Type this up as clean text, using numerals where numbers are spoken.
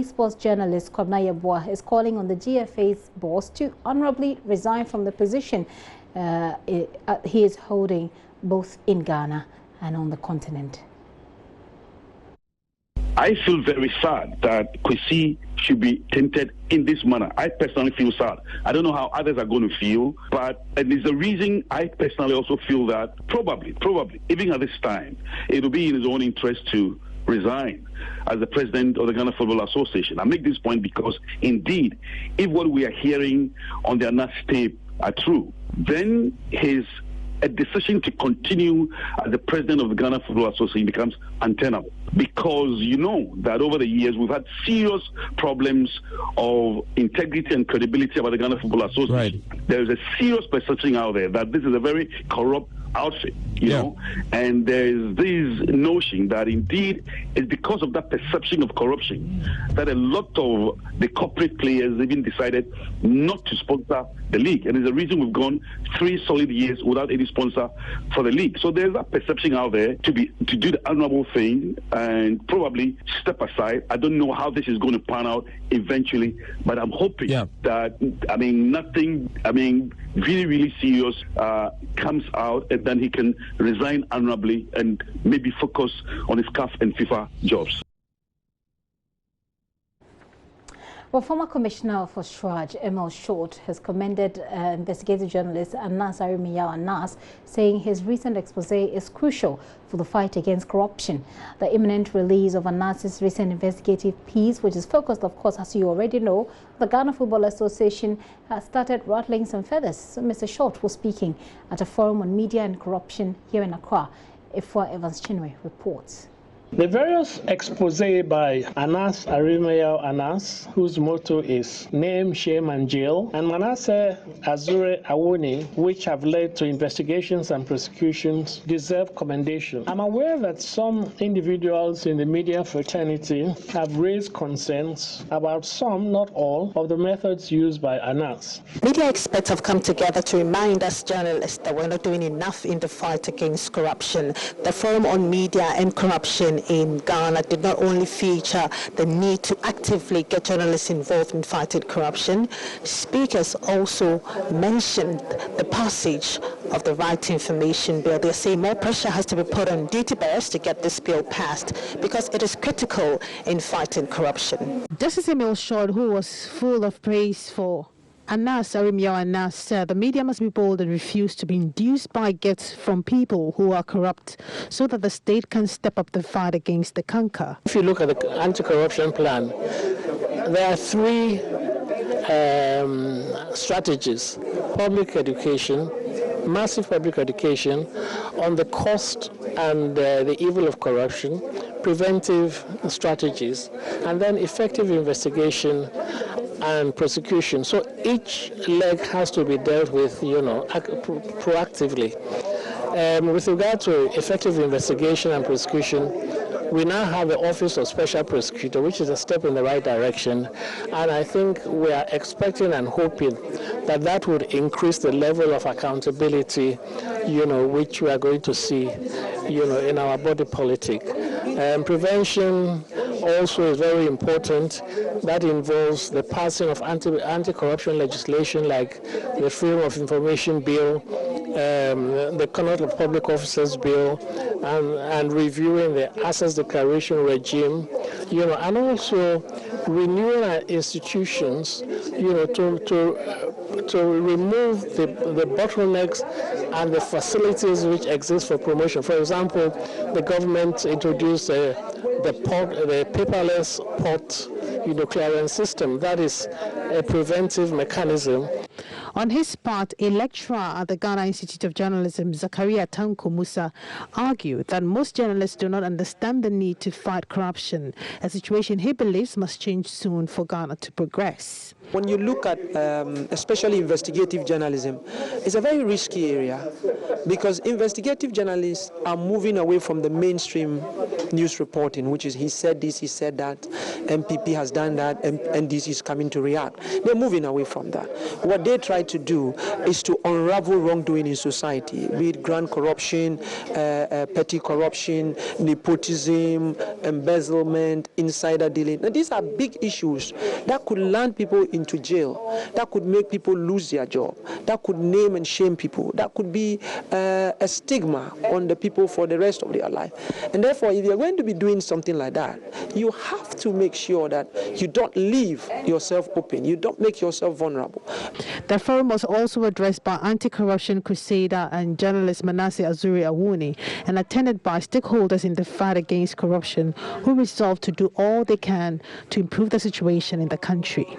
sports journalist Kwabena Yeboah is calling on the GFA's boss to honorably resign from the position he is holding both in Ghana and on the continent. I feel very sad that Kwesi should be tainted in this manner. I personally feel sad. I don't know how others are going to feel, but it's the reason I personally also feel that probably, even at this time, it will be in his own interest to resign as the president of the Ghana Football Association. I make this point because, indeed, if what we are hearing on the Anas tape are true, then a decision to continue as the president of the Ghana Football Association becomes untenable, because you know that over the years we've had serious problems of integrity and credibility about the Ghana Football Association. Right. There is a serious perception out there that this is a very corrupt outfit, you know, and there is this notion that indeed it's because of that perception of corruption that a lot of the corporate players even decided not to sponsor the league, and it's the reason we've gone 3 solid years without any sponsor for the league. So there's that perception out there to do the honorable thing and probably step aside. I don't know how this is going to pan out eventually, but I'm hoping that nothing really serious comes out, and then he can resign honorably and maybe focus on his CAF and FIFA jobs. Well, former Commissioner for Shraj, Emil Short, has commended investigative journalist Anas Arimiyao, saying his recent expose is crucial for the fight against corruption. The imminent release of Anas's recent investigative piece, which is focused, of course, as you already know, the Ghana Football Association has started rattling some feathers. So Mr. Short was speaking at a forum on media and corruption here in Accra. Ifwa Evans Chinwe reports. The various expose by Anas Arimiyao, whose motto is Name, Shame and Jail, and Manasseh Azure Awoni, which have led to investigations and prosecutions, deserve commendation. I'm aware that some individuals in the media fraternity have raised concerns about some, not all, of the methods used by Anas. Media experts have come together to remind us journalists that we're not doing enough in the fight against corruption. The Forum on Media and Corruption in Ghana did not only feature the need to actively get journalists involved in fighting corruption. Speakers also mentioned the passage of the Right to Information Bill. They say more pressure has to be put on duty bearers to get this bill passed because it is critical in fighting corruption. Justice Emil Short, who was full of praise for Anas Arimiyao, said the media must be bold and refuse to be induced by gifts from people who are corrupt so that the state can step up the fight against the canker. If you look at the anti-corruption plan, there are 3 strategies: public education, massive public education on the cost and the evil of corruption, preventive strategies, and then effective investigation and prosecution. So each leg has to be dealt with, proactively. With regard to effective investigation and prosecution, we now have the Office of Special Prosecutor, which is a step in the right direction, and I think we are expecting and hoping that that would increase the level of accountability, which we are going to see, in our body politic. Prevention also is very important. That involves the passing of anti-corruption legislation like the Freedom of Information Bill, the Conduct of Public Officers Bill, and reviewing the Assets Declaration regime, and also renewing our institutions, to remove the bottlenecks and the facilities which exist for promotion. For example, the government introduced the paperless port clearance system. That is a preventive mechanism. On his part, a lecturer at the Ghana Institute of Journalism, Zakaria Tanko Musa, argued that most journalists do not understand the need to fight corruption, a situation he believes must change soon for Ghana to progress. When you look at especially investigative journalism, it's a very risky area because investigative journalists are moving away from the mainstream news reporting, which is he said this, he said that, MPP has done that, and NDC is coming to react. They're moving away from that. What they try to do is to unravel wrongdoing in society, be it grand corruption, petty corruption, nepotism, embezzlement, insider dealing. Now, these are big issues that could land people into jail, that could make people lose their job, that could name and shame people, that could be a stigma on the people for the rest of their life. And therefore, if you're going to be doing something like that, you have to make sure that you don't leave yourself open, you don't make yourself vulnerable. The forum was also addressed by anti-corruption crusader and journalist Manasseh Azuri Awuni and attended by stakeholders in the fight against corruption who resolved to do all they can to improve the situation in the country.